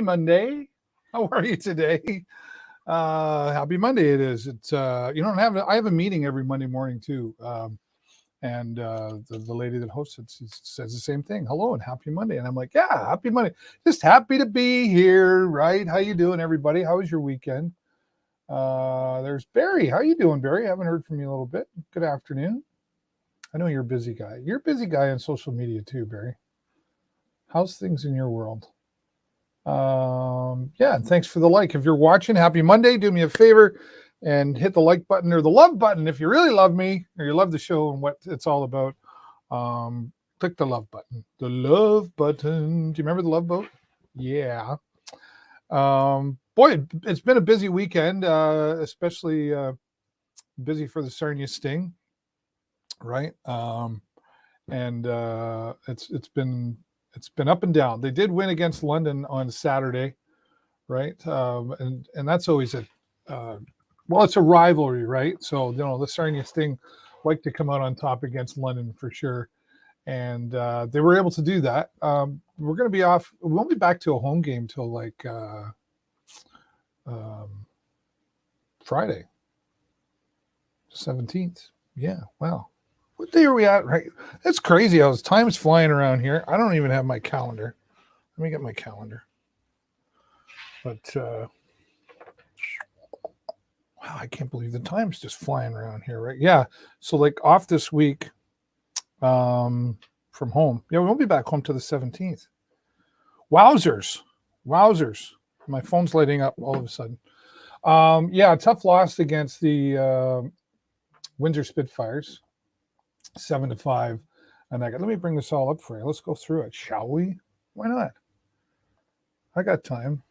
Monday. How are you today? Happy Monday it is. It's you don't have I have a meeting every Monday morning too. And the lady that hosts it, she says the same thing. Hello and happy Monday. And I'm like, yeah, happy Monday. Just happy to be here, right? How you doing, everybody? How was your weekend? There's Barry. How you doing, Barry? I haven't heard from you a little bit. Good afternoon. I know you're a busy guy. You're a busy guy on social media too, Barry. How's things in your world? Yeah, and thanks for the like. If you're watching, happy Monday. Do me a favor and hit the like button or the love button if you really love me or you love the show and what it's all about. Click the love button. The love button. Do you remember the Love Boat? Yeah. Boy, it's been a busy weekend, especially busy for the Sarnia Sting, right? And it's been up and down. They did win against London on Saturday, right? And that's always it's a rivalry, right? So the Sarnia Sting like to come out on top against London for sure, and they were able to do that. We're going to be off. We won't be back to a home game till like Friday, 17th. Yeah, wow. What day are we at? Right, that's crazy. Time's flying around here. I don't even have my calendar. Let me get my calendar. But wow, I can't believe the time's just flying around here, right? Yeah. So like off this week, from home. Yeah, we won't be back home to the 17th. Wowzers. My phone's lighting up all of a sudden. Yeah, tough loss against the Windsor Spitfires. 7-5, and let me bring this all up for you. Let's go through it, shall we? Why not? I got time.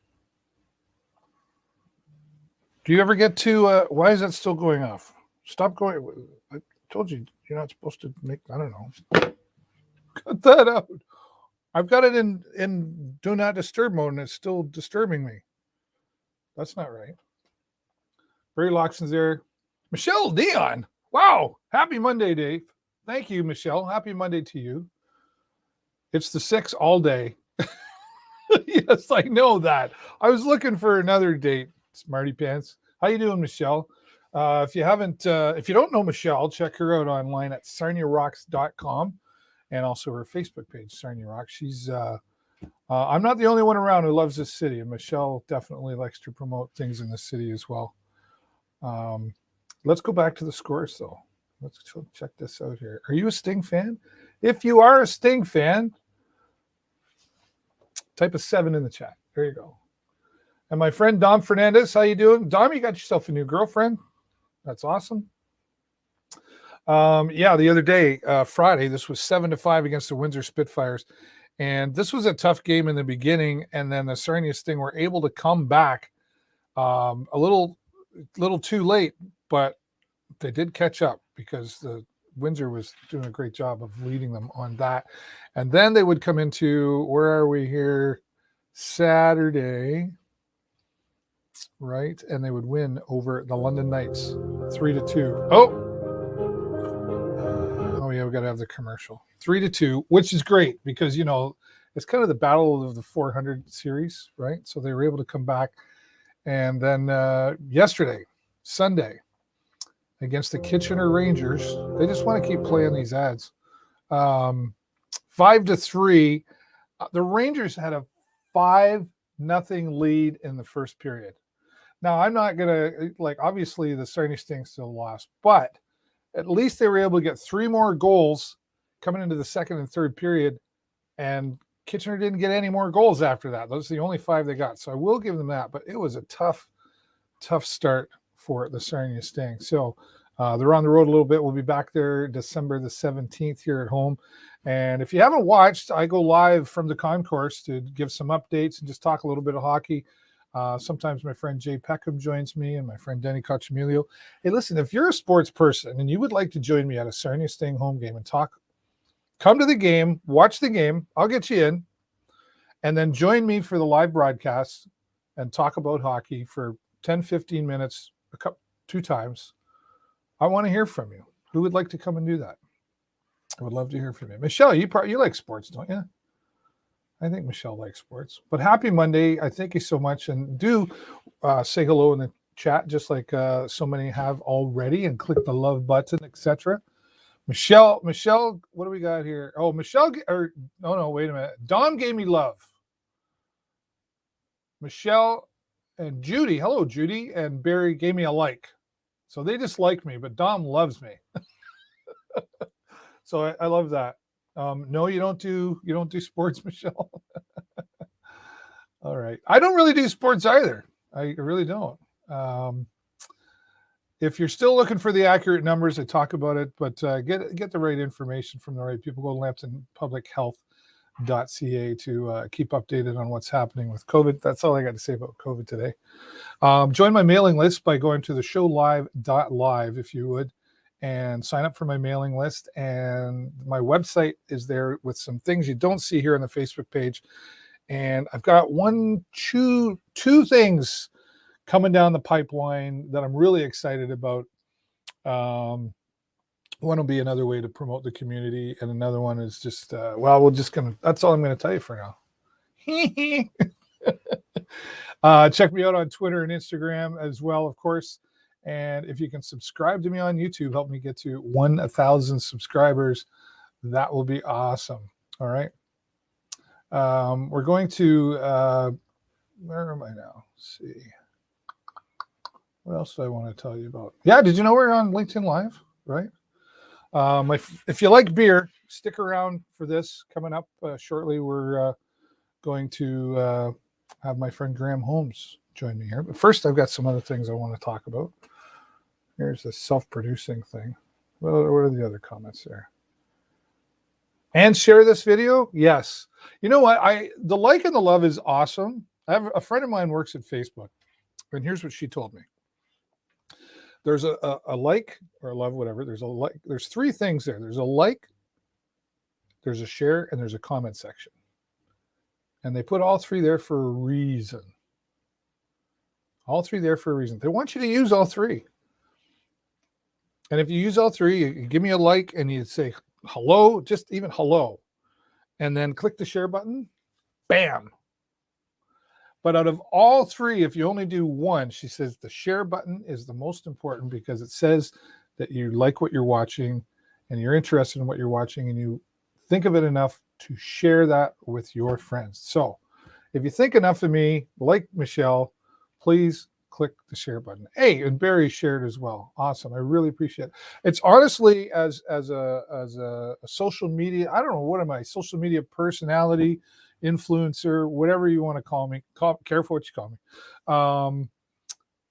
Do you ever get to? Why is that still going off? Stop going. I told you you're not supposed to make. I don't know. Cut that out. I've got it in do not disturb mode, and it's still disturbing me. That's not right. Barry Loxton's there. Michelle Dion. Wow. Happy Monday, Dave. Thank you, Michelle. Happy Monday to you. It's the 6 all day. Yes, I know that. I was looking for another date, Smarty Pants. How you doing, Michelle? If you don't know Michelle, check her out online at sarniarocks.com and also her Facebook page, Sarnia Rocks. She's I'm not the only one around who loves this city, and Michelle definitely likes to promote things in the city as well. Let's go back to the scores, though. Let's check this out here. Are you a Sting fan? If you are a Sting fan, type a 7 in the chat. There you go. And my friend Dom Fernandez, how you doing? Dom, you got yourself a new girlfriend. That's awesome. Yeah, the other day, Friday, this was 7-5 against the Windsor Spitfires. And this was a tough game in the beginning. And then the Sarnia Sting were able to come back a little too late, but they did catch up because the Windsor was doing a great job of leading them on that. And then they would come into, where are we here? Saturday, right? And they would win over the London Knights 3-2. Oh yeah, we got to have the commercial. 3-2, which is great because, it's kind of the battle of the 400 series, right? So they were able to come back. And then yesterday, Sunday, against the Kitchener Rangers. They just want to keep playing these ads. 5-3. The Rangers had a 5-0 lead in the first period. Now, I'm not going to, obviously the Sarnia Sting still lost, but at least they were able to get 3 more goals coming into the second and third period, and Kitchener didn't get any more goals after that. Those are the only 5 they got. So I will give them that, but it was a tough start for the Sarnia Sting. So they're on the road a little bit. We'll be back there December the 17th here at home. And if you haven't watched, I go live from the concourse to give some updates and just talk a little bit of hockey. Sometimes my friend Jay Peckham joins me and my friend Denny Cochamilio. Hey, listen, if you're a sports person and you would like to join me at a Sarnia Sting home game and talk, come to the game, watch the game. I'll get you in. And then join me for the live broadcast and talk about hockey for 10, 15 minutes, 2 times. I want to hear from you. Who would like to come and do that? I would love to hear from you. Michelle, you like sports, don't you? I think Michelle likes sports. But happy Monday. I thank you so much. And do say hello in the chat, just like so many have already, and click the love button, etc. Michelle, what do we got here? Oh, Michelle, or no, wait a minute. Dom gave me love. Michelle and Judy, hello, Judy, and Barry gave me a like. So they just like me, but Dom loves me. So I love that. No, you don't do sports, Michelle. All right. I don't really do sports either. I really don't. If you're still looking for the accurate numbers, I talk about it, but get the right information from the right people. Go to lambtonpublichealth.ca to keep updated on what's happening with COVID. That's all I got to say about COVID today. Join my mailing list by going to theshowlive.live, if you would, and sign up for my mailing list. And my website is there with some things you don't see here on the Facebook page. And I've got two things coming down the pipeline that I'm really excited about. One will be another way to promote the community, and another one is just that's all I'm going to tell you for now. Check me out on Twitter and Instagram as well, of course. And if you can subscribe to me on YouTube, help me get to 1,000 subscribers. That will be awesome. All right. We're going to where am I now? Let's see. What else do I want to tell you about? Yeah, did you know we're on LinkedIn Live, right? If you like beer, stick around for this. Coming up shortly, we're going to have my friend Graham Holmes join me here. But first, I've got some other things I want to talk about. Here's the self-producing thing. What are the other comments there? And share this video? Yes. You know what? The like and the love is awesome. I have a friend of mine works at Facebook, and here's what she told me. There's a like or a love, whatever. There's three things there. There's a like, there's a share, and there's a comment section. And they put all three there for a reason. All three there for a reason. They want you to use all three. And if you use all three, you give me a like and you say hello, just even hello. And then click the share button. Bam. But out of all three, if you only do one, she says the share button is the most important because it says that you like what you're watching and you're interested in what you're watching and you think of it enough to share that with your friends. So if you think enough of me, like Michelle, please click the share button. Hey, and Barry shared as well. Awesome. I really appreciate it. It's honestly as a social media, I don't know, what am I, social media personality, influencer, whatever you want to call me, careful what you call me.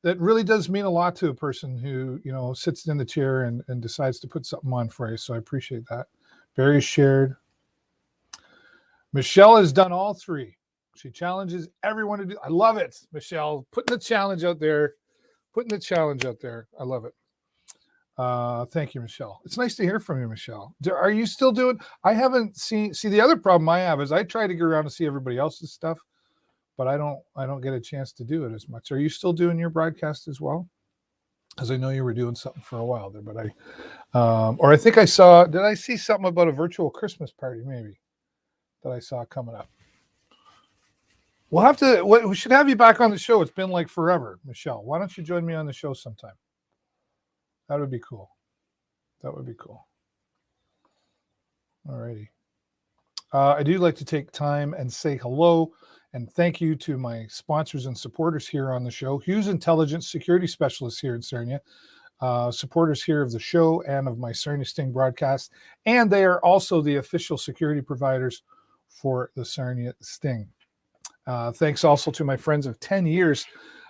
That really does mean a lot to a person who, sits in the chair and decides to put something on for you. So I appreciate that. Barry shared. Michelle has done all three. She challenges everyone to do. I love it, Michelle. Putting the challenge out there. I love it. Thank you, Michelle. It's nice to hear from you, Michelle. Are you still doing? I haven't seen. See, the other problem I have is I try to get around to see everybody else's stuff, but I don't get a chance to do it as much. Are you still doing your broadcast as well? Because I know you were doing something for a while there, but I think I saw. Did I see something about a virtual Christmas party? Maybe that I saw coming up. We'll have to. We should have you back on the show. It's been like forever, Michelle. Why don't you join me on the show sometime? That would be cool. All righty. I do like to take time and say hello and thank you to my sponsors and supporters here on the show. Hughes Intelligence Security Specialists here in Sarnia, supporters here of the show and of my Sarnia Sting broadcast. And they are also the official security providers for the Sarnia Sting. Thanks also to my friends of 10 years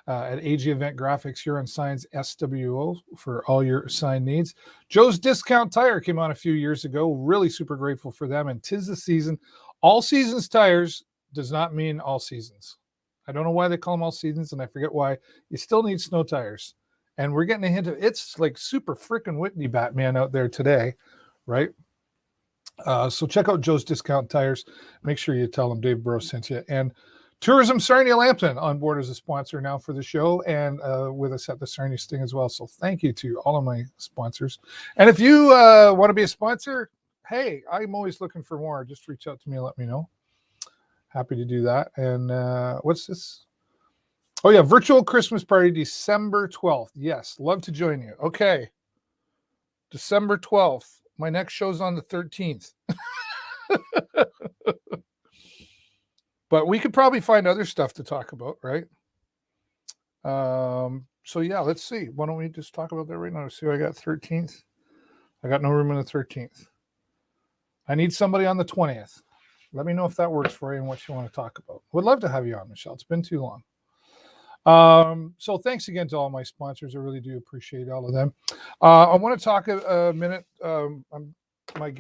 at AG Event Graphics, Huron Signs SWO for all your sign needs. Joe's Discount Tire came on a few years ago. Really super grateful for them. And 'tis the season. All seasons tires does not mean all seasons. I don't know why they call them all seasons, and I forget why. You still need snow tires. And we're getting a hint of it's like super freaking Whitney Batman out there today, right? So check out Joe's Discount Tires. Make sure you tell them David Burrows sent you. And Tourism Sarnia Lambton on board as a sponsor now for the show and with us at the Sarnia Sting as well. So thank you to all of my sponsors. And if you want to be a sponsor, hey, I'm always looking for more. Just reach out to me and let me know. happy to do that. And what's this? Oh, yeah, virtual Christmas party, December 12th. Yes, love to join you. Okay, December 12th. My next show's on the 13th. But we could probably find other stuff to talk about, right? So, yeah, let's see. Why don't we just talk about that right now? See what I got 13th. I got no room on the 13th. I need somebody on the 20th. Let me know if that works for you and what you want to talk about. Would love to have you on, Michelle. It's been too long. So thanks again to all my sponsors. I really do appreciate all of them. I want to talk a minute. My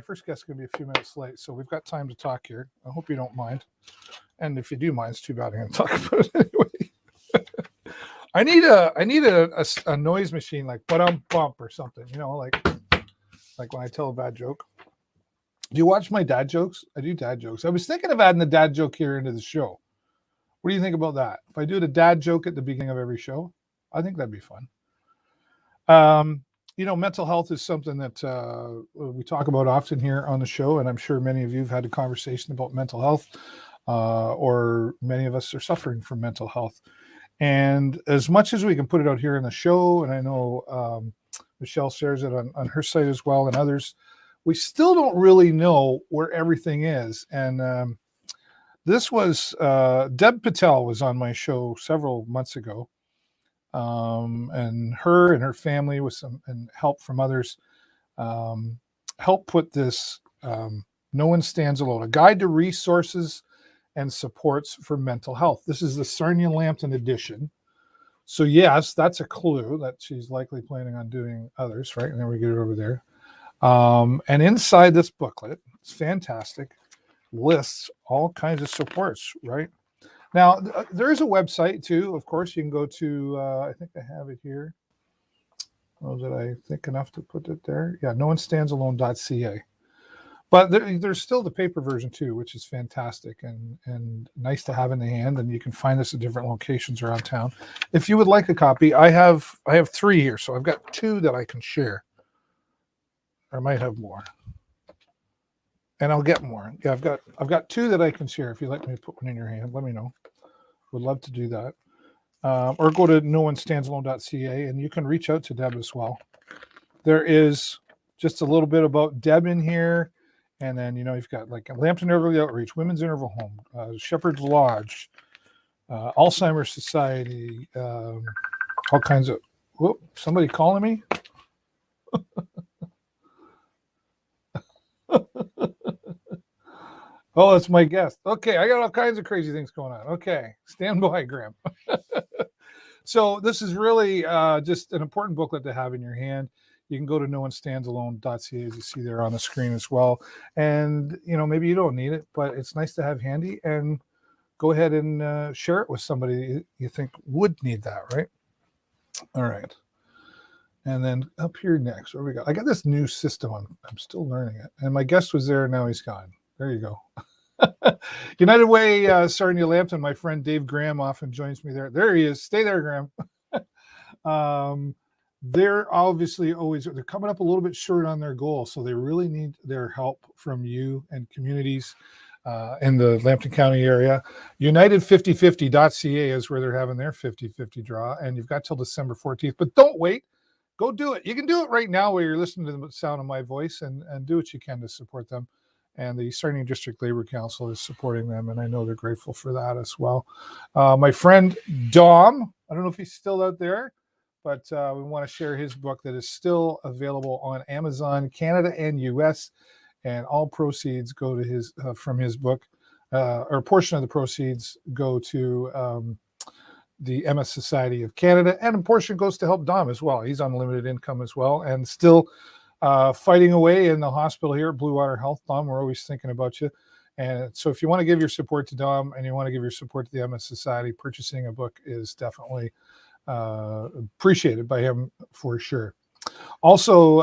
first guest is going to be a few minutes late, so we've got time to talk here. I hope you don't mind. And if you do mind, it's too bad I'm going to talk about it anyway. I need a noise machine like bump or something, like when I tell a bad joke. Do you watch my dad jokes? I do dad jokes. I was thinking of adding the dad joke here into the show. What do you think about that? If I do the dad joke at the beginning of every show, I think that'd be fun. Mental health is something that we talk about often here on the show, and I'm sure many of you have had a conversation about mental health, or many of us are suffering from mental health. And as much as we can put it out here in the show, and I know Michelle shares it on her site as well, and others, we still don't really know where everything is. And this was Deb Patel was on my show several months ago, and her family with some and help from others helped put this No One Stands Alone, a guide to resources and supports for mental health. This is the Sarnia Lambton edition. So yes, that's a clue that she's likely planning on doing others, right? And then we get it over there. And inside this booklet, it's fantastic, lists all kinds of supports, right? Now, there is a website too. Of course, you can go to, I think I have it here. Oh, did I think enough to put it there? Yeah, noonestandsalone.ca. But there's still the paper version too, which is fantastic and nice to have in the hand. And you can find this at different locations around town. If you would like a copy, I have 3 here, so I've got 2 that I can share. I might have more, and I'll get more. Yeah, I've got 2 that I can share. If you'd like me to put one in your hand, let me know. Would love to do that. Or go to noonestandsalone.ca, and you can reach out to Deb as well. There is just a little bit about Deb in here. And then, you've got like Lambton Early Outreach, Women's Interval Home, Shepherd's Lodge, Alzheimer's Society, all kinds of, whoop, somebody calling me? Oh, it's my guest. Okay, I got all kinds of crazy things going on. Okay, stand by, Graham. So this is really just an important booklet to have in your hand. You can go to noonestandsalone.ca, as you see there on the screen as well. And, maybe you don't need it, but it's nice to have handy. And go ahead and share it with somebody you think would need that, right? All right. And then up here next, where we go? I got this new system. I'm still learning it. And my guest was there, now he's gone. There you go. United Way, Sarnia Lambton, my friend Dave Graham often joins me there. There he is. Stay there, Graham. They're obviously they're coming up a little bit short on their goal, so they really need their help from you and communities in the Lambton County area. United5050.ca is where they're having their 50/50 draw, and you've got till December 14th. But don't wait. Go do it. You can do it right now while you're listening to the sound of my voice, and do what you can to support them. And the Sarnia District Labor Council is supporting them, and I know they're grateful for that as well. My friend Dom, I don't know if he's still out there, but we want to share his book that is still available on Amazon, Canada and US, and all proceeds go to his from his book, or a portion of the proceeds go to the MS Society of Canada, and a portion goes to help Dom as well. He's on limited income as well, and still fighting away in the hospital here at Blue Water Health. Dom, we're always thinking about you. And so if you want to give your support to Dom and you want to give your support to the MS Society, purchasing a book is definitely appreciated by him for sure. Also,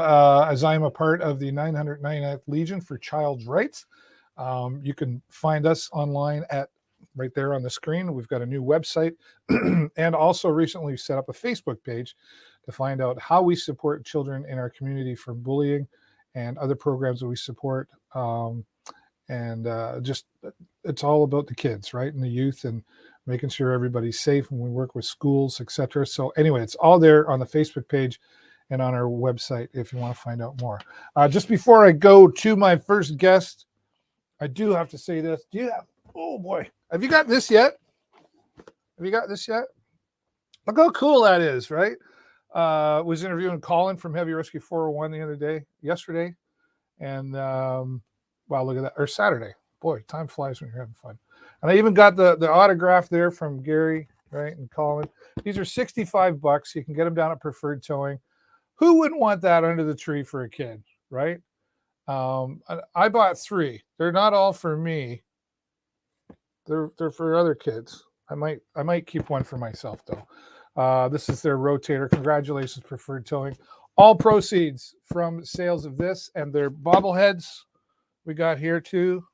as I'm a part of the 999th Legion for Child's Rights, you can find us online at right there on the screen. We've got a new website and also recently set up a Facebook page to find out how we support children in our community from bullying and other programs that we support. and just it's all about the kids, right, and the youth, and making sure everybody's safe. And we work with schools, etc. So anyway, it's all there on the Facebook page and on our website if you want to find out more. Just before I go to my first guest, I do have to say this. Do you have? Oh boy, have you got this yet? Have you got this yet? Look how cool that is, right? Was interviewing Colin from Heavy Rescue 401 yesterday, and wow, look at that. Or Saturday. Boy, time flies when you're having fun. And I even got the autograph there from Gary, right, and Colin. These are $65. You can get them down at Preferred Towing. Who wouldn't want that under the tree for a kid, right? I bought 3. They're not all for me. They're for other kids. I might keep one for myself though. This is their rotator. Congratulations, Preferred Towing. All proceeds from sales of this and their bobbleheads we got here too.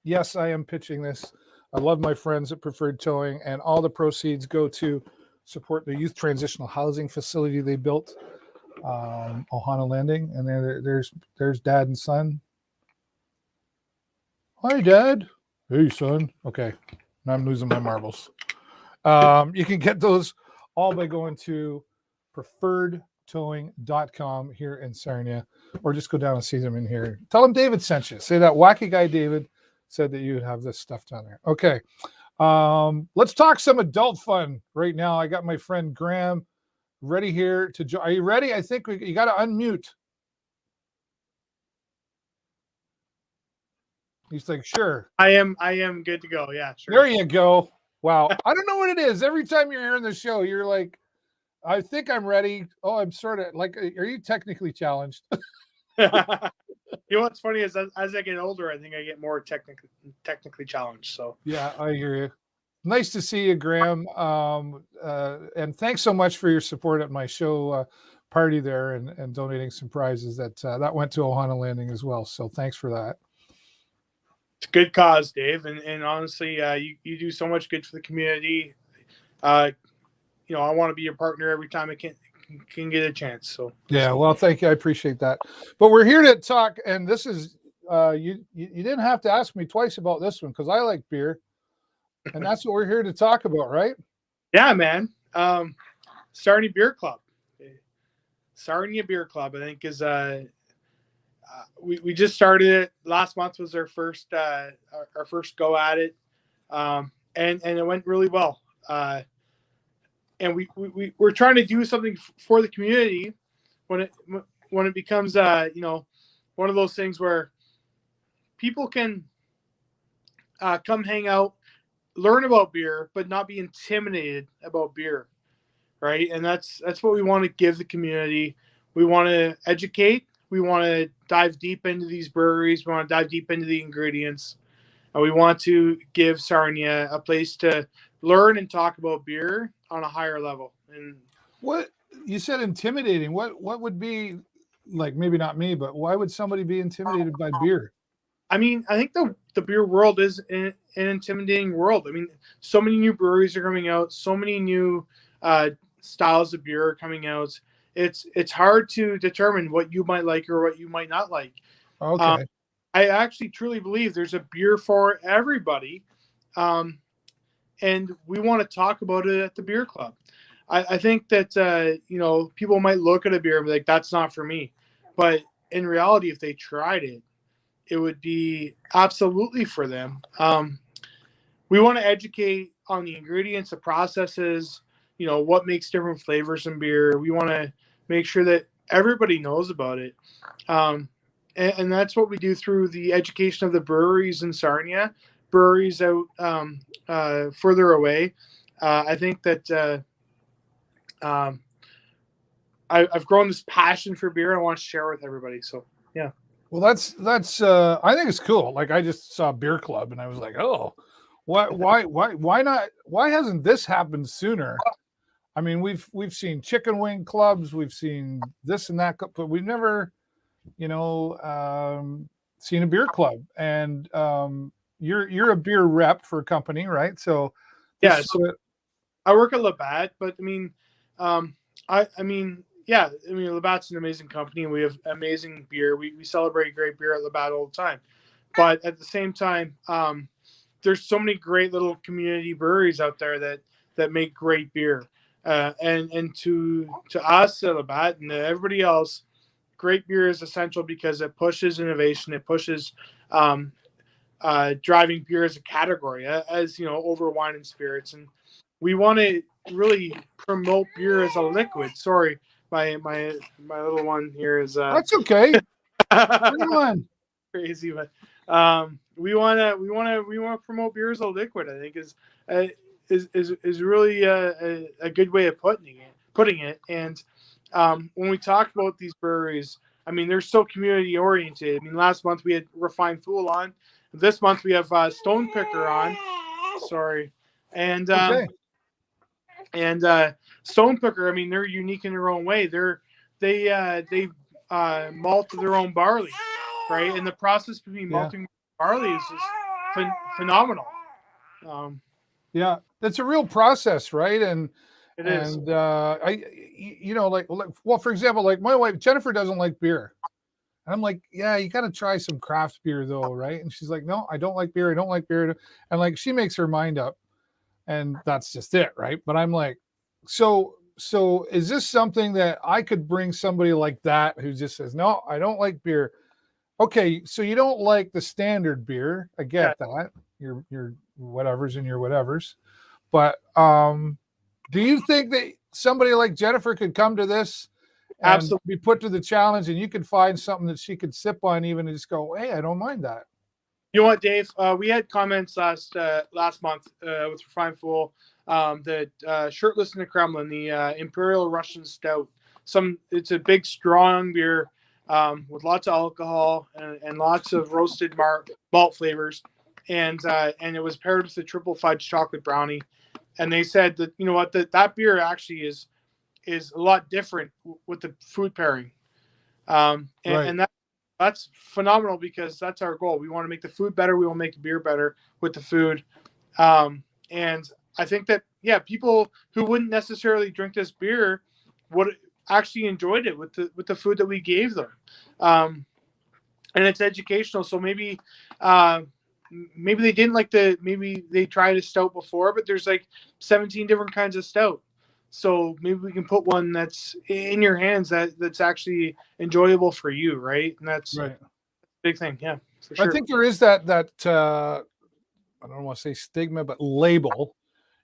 Yes, I am pitching this. I love my friends at Preferred Towing, and all the proceeds go to support the youth transitional housing facility they built, Ohana Landing. And there's Dad and son. Hi, Dad. Hey, son. Okay, now I'm losing my marbles. You can get those all by going to preferredtowing.com here in Sarnia, or just go down and see them in here. Tell them David sent you. Say that wacky guy David said that you have this stuff down there. Okay. Let's talk some adult fun right now. I got my friend Graham ready here to join. Are you ready? I think you got to unmute. He's like, sure. I am good to go. Yeah, sure. There you go. Wow. I don't know what it is. Every time you're here on the show, you're like, I think I'm ready. Oh, I'm sort of like, are you technically challenged? You know what's funny is as I get older, I think I get more technically challenged. So yeah, I hear you. Nice to see you, Graham. And thanks so much for your support at my show party there, and donating some prizes that went to Ohana Landing as well. So thanks for that. It's a good cause, Dave, and honestly, you do so much good for the community. I want to be your partner every time I can get a chance. So yeah, well, thank you. I appreciate that. But we're here to talk, and this is you didn't have to ask me twice about this one because I like beer, and that's what we're here to talk about, right? Yeah, man. Sarnia Beer Club. Sarnia Beer Club, I think, is we just started it. Last month was our first go at it, and it went really well. And we're trying to do something for the community when it becomes one of those things where people can come hang out, learn about beer, but not be intimidated about beer, right? And that's what we want to give the community. We want to educate. We want to dive deep into these breweries. We want to dive deep into the ingredients. And we want to give Sarnia a place to learn and talk about beer on a higher level. And what you said, intimidating. What would be, like, maybe not me, but why would somebody be intimidated by beer? I mean, I think the beer world is an intimidating world. I mean, so many new breweries are coming out. So many new styles of beer are coming out. It's hard to determine what you might like or what you might not like. Okay. I actually truly believe there's a beer for everybody. And we want to talk about it at the beer club. I think that, people might look at a beer and be like, that's not for me. But in reality, if they tried it, it would be absolutely for them. We want to educate on the ingredients, the processes, what makes different flavors in beer. We want to make sure that everybody knows about it. And that's what we do through the education of the breweries in Sarnia, breweries out further away. I think that I've grown this passion for beer. I want to share with everybody. So, yeah. Well, that's I think it's cool. Like, I just saw Beer Club and I was like, oh, why not? Why hasn't this happened sooner? I mean, we've seen chicken wing clubs, we've seen this and that, but we've never, seen a beer club. And you're a beer rep for a company, right? So yeah, so I work at Labatt, but I mean, yeah, I mean, Labatt's an amazing company. We have amazing beer. We celebrate great beer at Labatt all the time. But at the same time, there's so many great little community breweries out there that make great beer. And to us at Labatt and to everybody else, great beer is essential because it pushes innovation. It pushes driving beer as a category, as you know, over wine and spirits. And we want to really promote beer as a liquid. Sorry, my little one here is That's okay. Bring it on. crazy, but we want to promote beer as a liquid. I think is really a good way of putting it. And when we talk about these breweries, I mean, they're so community oriented. I mean, last month we had Refined Fool on. This month we have Stone Picker on. Sorry, and Okay. Stone Picker. I mean, they're unique in their own way. They malt their own barley, right? And the process between Yeah. malting barley is just phenomenal. Yeah. That's a real process, right? And It is. like, well, for example, like my wife Jennifer doesn't like beer. And I'm like, yeah, you got to try some craft beer though, right? And she's like, no, I don't like beer. I don't like beer. And like, she makes her mind up, and that's just it, right? But I'm like, so is this something that I could bring somebody like that who just says, no, I don't like beer? Okay, so you don't like the standard beer. I get that. Your whatevers and your whatevers. But do you think that somebody like Jennifer could come to this and Absolutely. be put to the challenge, and you could find something that she could sip on even and just go, hey, I don't mind that? You know what, Dave? We had comments last month with Refined Fool that Shirtless in the Kremlin, the Imperial Russian Stout. It's a big, strong beer with lots of alcohol and lots of roasted malt flavors, and it was paired with a triple fudge chocolate brownie. And they said that, you know what, that beer actually is a lot different with the food pairing, Right. and that's phenomenal because that's our goal. We want to make the food better. We want to make the beer better with the food. And I think that, yeah, people who wouldn't necessarily drink this beer would actually enjoyed it with the food that we gave them. And it's educational. So maybe they didn't like maybe they tried a stout before, but there's like 17 different kinds of stout. So maybe we can put one that's in your hands that's actually enjoyable for you, right? And that's Right. a big thing, yeah, for sure. I think there is that I don't want to say stigma, but label.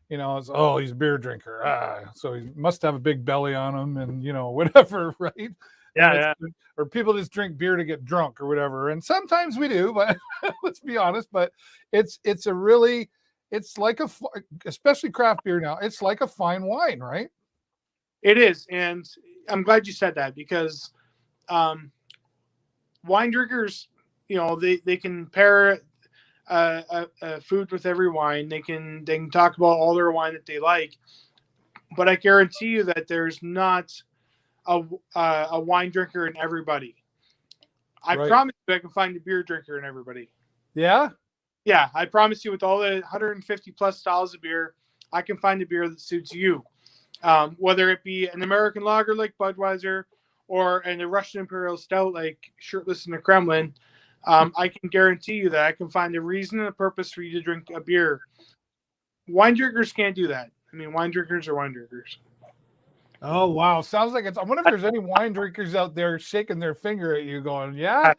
It's, oh, he's a beer drinker. So he must have a big belly on him, and whatever, right? Yeah. Or people just drink beer to get drunk or whatever. And sometimes we do, but let's be honest. But it's like especially craft beer now. It's like a fine wine, right? It is, and I'm glad you said that because wine drinkers, they can pair a food with every wine. They can talk about all their wine that they like, but I guarantee you that there's not a wine drinker in everybody. I promise you, I can find a beer drinker in everybody. Yeah. Yeah, I promise you, with all the 150 plus styles of beer, I can find a beer that suits you. Whether it be an American lager like Budweiser or a Russian Imperial Stout like Shirtless in the Kremlin, I can guarantee you that I can find a reason and a purpose for you to drink a beer. Wine drinkers can't do that. I mean, wine drinkers are wine drinkers. Oh, wow. Sounds like I wonder if there's any wine drinkers out there shaking their finger at you going, yeah.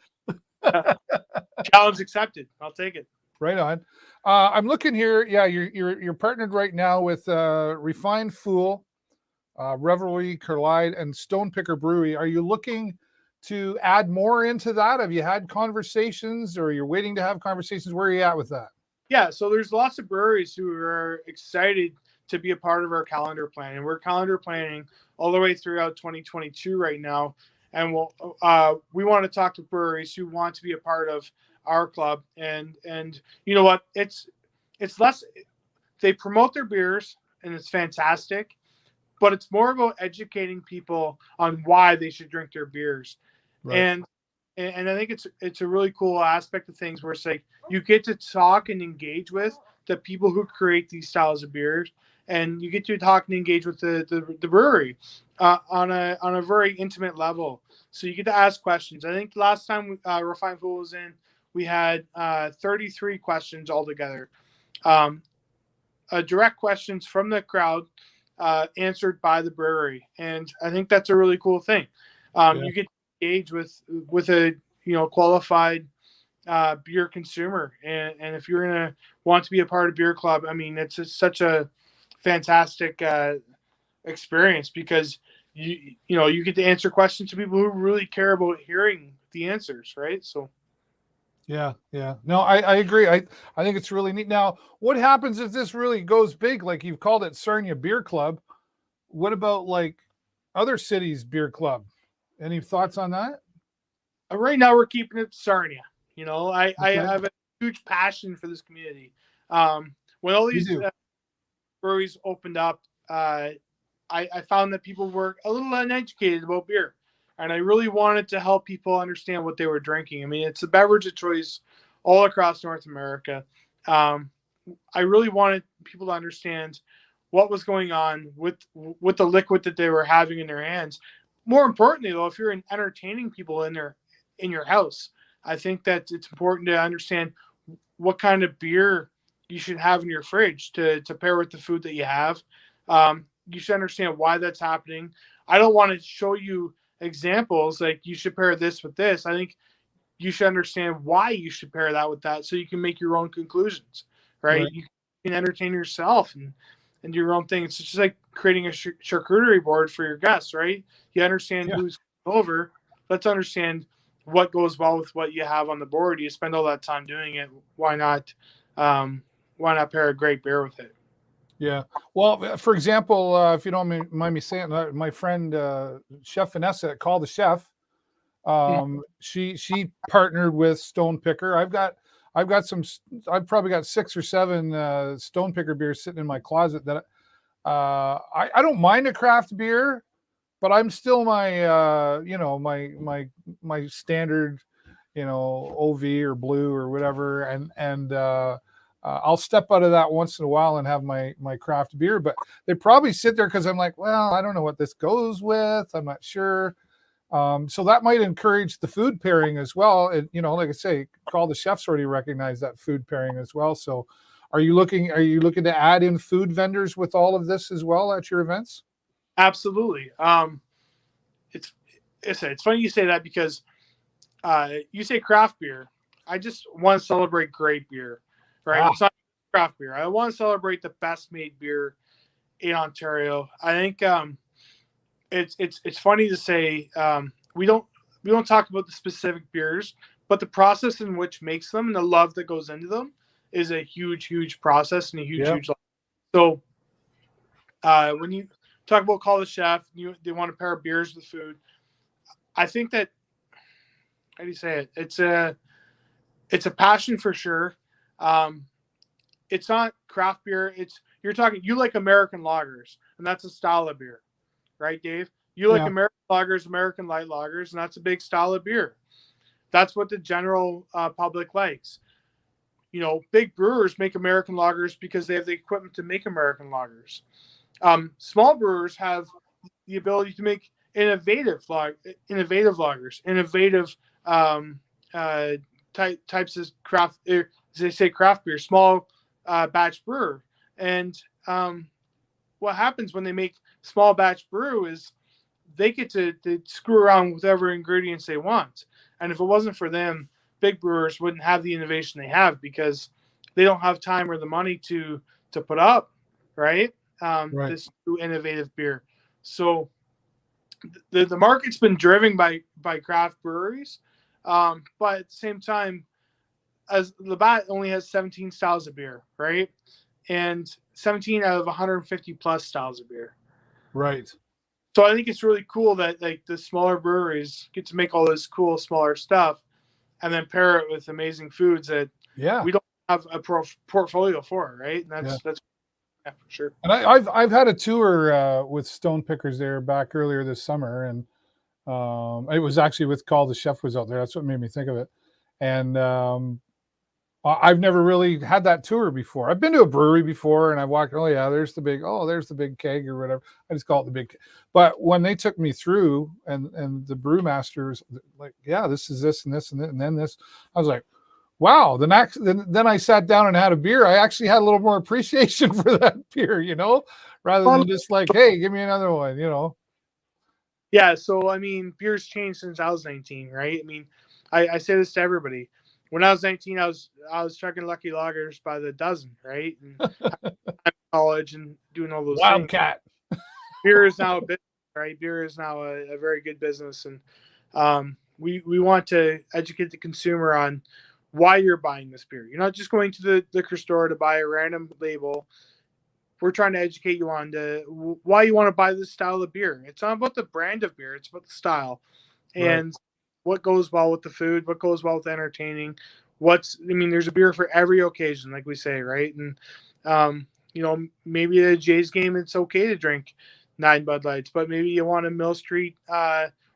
Challenge accepted. I'll take it. Right on. I'm looking here. Yeah, you're partnered right now with Refined Fool, Revelry, Collide, and Stone Picker Brewery. Are you looking to add more into that? Have you had conversations, or you're waiting to have conversations? Where are you at with that? Yeah, so there's lots of breweries who are excited to be a part of our calendar plan, and we're calendar planning all the way throughout 2022 right now. And we want to talk to breweries who want to be a part of our club. And you know what? It's less. They promote their beers, and it's fantastic, but it's more about educating people on why they should drink their beers. Right. And I think it's a really cool aspect of things where it's like you get to talk and engage with the people who create these styles of beers, and you get to talk and engage with the brewery on a very intimate level. So you get to ask questions. I think the last time Refined Food was in, we had 33 questions altogether. Direct questions from the crowd answered by the brewery, and I think that's a really cool thing. You get to engage with a qualified beer consumer, and if you're gonna want to be a part of Beer Club, I mean, it's such a fantastic experience because you get to answer questions to people who really care about hearing the answers, right? So. Yeah. No, I agree. I think it's really neat. Now, what happens if this really goes big? Like you've called it Sarnia Beer Club. What about like other cities' beer club? Any thoughts on that? Right now, we're keeping it Sarnia. I Okay. have a huge passion for this community. When all these breweries opened up, I found that people were a little uneducated about beer. And I really wanted to help people understand what they were drinking. I mean, it's a beverage of choice all across North America. I really wanted people to understand what was going on with the liquid that they were having in their hands. More importantly, though, if you're entertaining people in your house, I think that it's important to understand what kind of beer you should have in your fridge to pair with the food that you have. You should understand why that's happening. I don't want to show you examples like you should pair this with this. I think you should understand why you should pair that with that so you can make your own conclusions, right? You can entertain yourself and do your own thing. It's just like creating a charcuterie board for your guests, right? You understand who's over. Let's understand what goes well with what you have on the board. You spend all that time doing it. Why not pair a great beer with it? Yeah. Well, for example, if you don't mind me saying, my friend Chef Vanessa at Call the Chef, she partnered with Stone Picker. I've probably got 6 or 7 Stone Picker beers sitting in my closet that I don't mind a craft beer, but I'm still my my standard, OV or blue or whatever, and I'll step out of that once in a while and have my craft beer. But they probably sit there because I'm like, well, I don't know what this goes with. I'm not sure. So that might encourage the food pairing as well. And like I say, Call the Chefs already recognize that food pairing as well. So are you looking to add in food vendors with all of this as well at your events? Absolutely. It's funny you say that because you say craft beer. I just want to celebrate great beer, right? It's not craft beer. I want to celebrate the best made beer in Ontario. I think it's funny to say we don't talk about the specific beers, but the process in which makes them and the love that goes into them is a huge process and a huge love. So when you talk about Call the Chef, they want to pair beers with food. I think that, how do you say it? It's a passion for sure. It's not craft beer. You like American lagers, and that's a style of beer, right, Dave? You like American lagers, American light lagers, and that's a big style of beer. That's what the general public likes. Big brewers make American lagers because they have the equipment to make American lagers. Small brewers have the ability to make innovative lagers, innovative types of craft. As they say, craft beer, small batch brewer. And what happens when they make small batch brew is they get to screw around with whatever ingredients they want. And if it wasn't for them, big brewers wouldn't have the innovation they have because they don't have time or the money to put up, right? This new innovative beer. So the market's been driven by craft breweries, but at the same time, as Labatt only has 17 styles of beer, right? And 17 out of 150 plus styles of beer. Right. So I think it's really cool that like the smaller breweries get to make all this cool smaller stuff and then pair it with amazing foods that we don't have a portfolio for, right? And that's for sure. And I've had a tour with Stone Pickers there back earlier this summer, and it was actually with Call the Chef was out there. That's what made me think of it. And I've never really had that tour before. I've been to a brewery before, and I walked. Oh yeah, there's the big keg or whatever. I just call it the big. But when they took me through, and the brewmasters like, yeah, this is this and this and then this, I was like, wow. Then I sat down and had a beer. I actually had a little more appreciation for that beer, rather than just like, hey, give me another one. Yeah, so I mean, beer's changed since I was 19, right? I mean, I say this to everybody. When I was 19, I was chugging Lucky Lagers by the dozen, right? And I'm in college and doing all those things. Wildcat. Beer is now a business, right? Beer is now a very good business, and we want to educate the consumer on why you're buying this beer. You're not just going to the liquor store to buy a random label. We're trying to educate you on why you want to buy this style of beer. It's not about the brand of beer; it's about the style and Right. what goes well with the food, what goes well with entertaining. There's a beer for every occasion, like we say, right? And maybe at a Jays game, it's okay to drink 9 Bud Lights, but maybe you want a Mill Street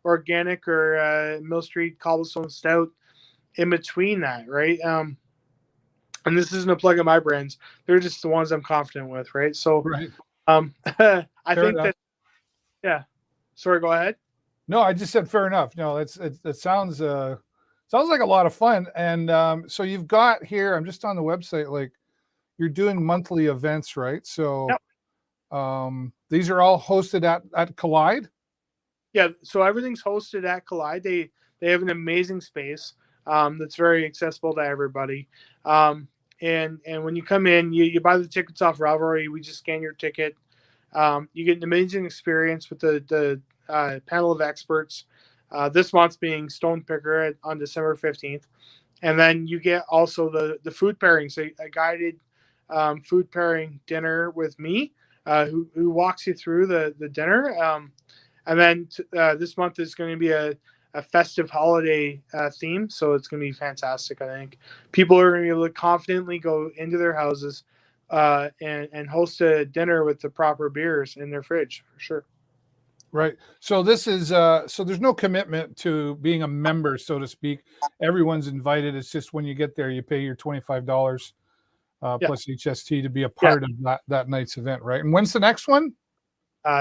organic or Mill Street cobblestone stout in between that, right? And this isn't a plug of my brands; they're just the ones I'm confident with, right? So, Right. I Fair think enough. that, yeah. Sorry, go ahead. No, I just said fair enough. No, it sounds like a lot of fun. And so you've got here. I'm just on the website. Like you're doing monthly events, right? So Yep. these are all hosted at Collide. Yeah, so everything's hosted at Collide. They have an amazing space that's very accessible to everybody. And when you come in, you buy the tickets off Ravelry. We just scan your ticket. You get an amazing experience with the panel of experts. This month being Stone Picker on December 15th. And then you get also the food pairing, so a guided food pairing dinner with me, who walks you through the dinner. And then this month is going to be a festive holiday theme, so it's going to be fantastic. I think people are going to be able to confidently go into their houses and host a dinner with the proper beers in their fridge for sure. Right. So this is so there's no commitment to being a member, so to speak. Everyone's invited. It's just when you get there, you pay your $25 Yeah, plus HST to be a yeah. part of that night's event, right? And when's the next one?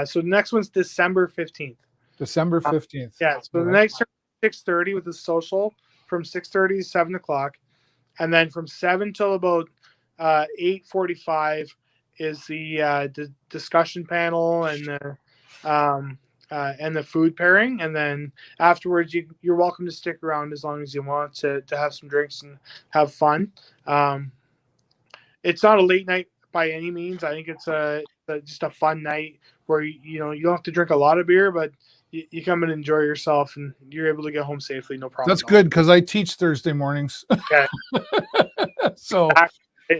So the next one's December 15th. December 15th. Yeah. So the next 6:30 with the social from 6:30 to 7 o'clock, and then from 7 till about 8:45 is the discussion panel and the food pairing, and then afterwards you're welcome to stick around as long as you want to have some drinks and have fun. It's not a late night by any means. I think it's just a fun night where you don't have to drink a lot of beer, but you come and enjoy yourself, and you're able to get home safely, no problem. That's good because I teach Thursday mornings. Okay. So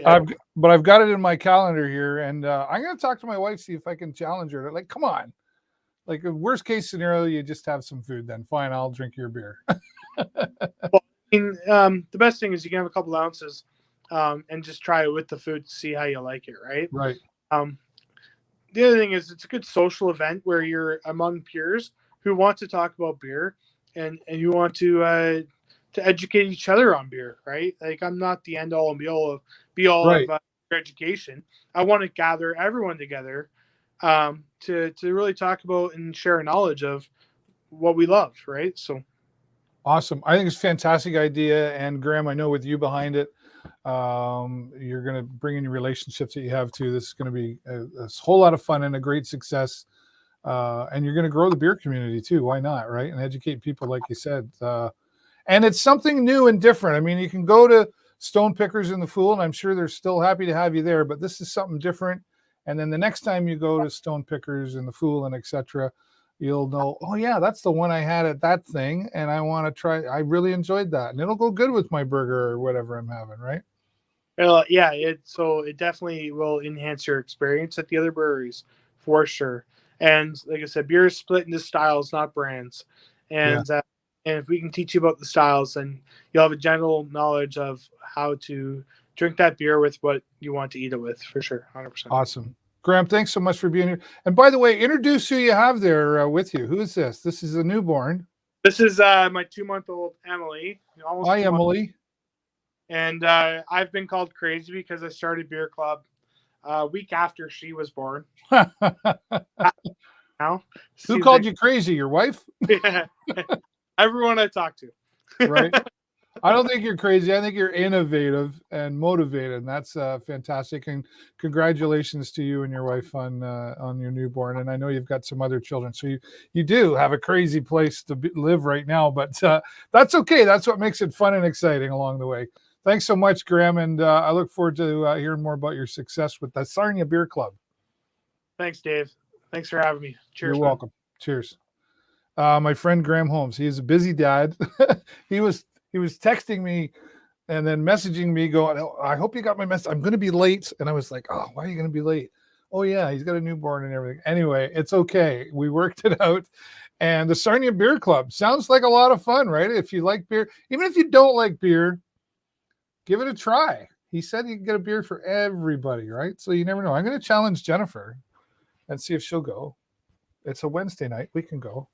I've got it in my calendar here, and I'm going to talk to my wife, see if I can challenge her. Like, come on. Like, worst case scenario, you just have some food. Then fine, I'll drink your beer. Well, the best thing is you can have a couple ounces, and just try it with the food to see how you like it. Right. Right. The other thing is it's a good social event where you're among peers who want to talk about beer, and you want to educate each other on beer. Right. Like, I'm not the end all and be all Right. of education. I want to gather everyone together to really talk about and share knowledge of what we love, right? So Awesome. I think it's a fantastic idea. And Graham, I know with you behind it, you're going to bring in your relationships that you have too. This is going to be a whole lot of fun and a great success. And you're going to grow the beer community too. Why not? Right. And educate people, like you said. And it's something new and different. I mean, you can go to Stone Pickers in the Fool, and I'm sure they're still happy to have you there, but this is something different. And then the next time you go to Stone Pickers in the Fool and etc., you'll know, oh yeah, that's the one I had at that thing, and I want to try. I really enjoyed that, and it'll go good with my burger or whatever I'm having, right? yeah, it definitely will enhance your experience at the other breweries for sure. And like I said, beer is split into styles, not brands. And and if we can teach you about the styles, then you'll have a general knowledge of how to drink that beer with what you want to eat it with, for sure, 100%. Awesome. Graham, thanks so much for being here. And by the way, introduce who you have there with you. Who is this? This is a newborn. This is my 2-month-old Emily. Hi, Emily. And I've been called crazy because I started beer club a week after she was born. Now, Who called you crazy? Your wife? Yeah. Everyone I talk to. Right. I don't think you're crazy. I think you're innovative and motivated, and that's fantastic. And congratulations to you and your wife on your newborn. And I know you've got some other children, so you do have a crazy place to live right now. But that's okay. That's what makes it fun and exciting along the way. Thanks so much, Graham, and I look forward to hearing more about your success with the Sarnia Beer Club. Thanks, Dave. Thanks for having me. Cheers. You're welcome. Cheers. My friend Graham Holmes. He is a busy dad. He was texting me and then messaging me going, oh, I hope you got my message. I'm going to be late. And I was like, oh, why are you going to be late? Oh, yeah, he's got a newborn and everything. Anyway, it's okay. We worked it out. And the Sarnia Beer Club sounds like a lot of fun, right? If you like beer, even if you don't like beer, give it a try. He said you can get a beer for everybody, right? So you never know. I'm going to challenge Jennifer and see if she'll go. It's a Wednesday night. We can go.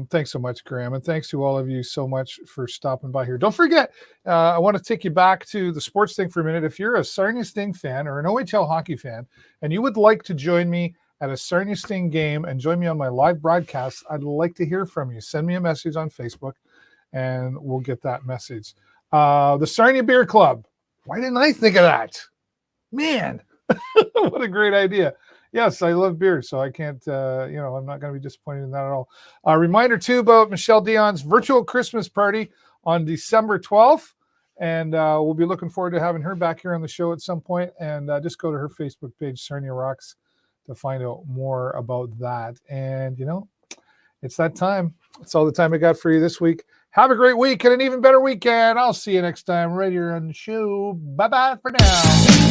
Thanks so much, Graham, and thanks to all of you so much for stopping by here. Don't forget, I want to take you back to the sports thing for a minute. If you're a Sarnia Sting fan or an OHL hockey fan and you would like to join me at a Sarnia Sting game and join me on my live broadcast, I'd like to hear from you. Send me a message on Facebook and we'll get that message. The Sarnia Beer Club. Why didn't I think of that? Man, what a great idea. Yes, I love beer, so I can't, I'm not going to be disappointed in that at all. A reminder, too, about Michelle Dion's virtual Christmas party on December 12th, and we'll be looking forward to having her back here on the show at some point, and just go to her Facebook page, Sarnia Rocks, to find out more about that. And, it's that time. That's all the time I got for you this week. Have a great week and an even better weekend. I'll see you next time right here on the show. Bye-bye for now.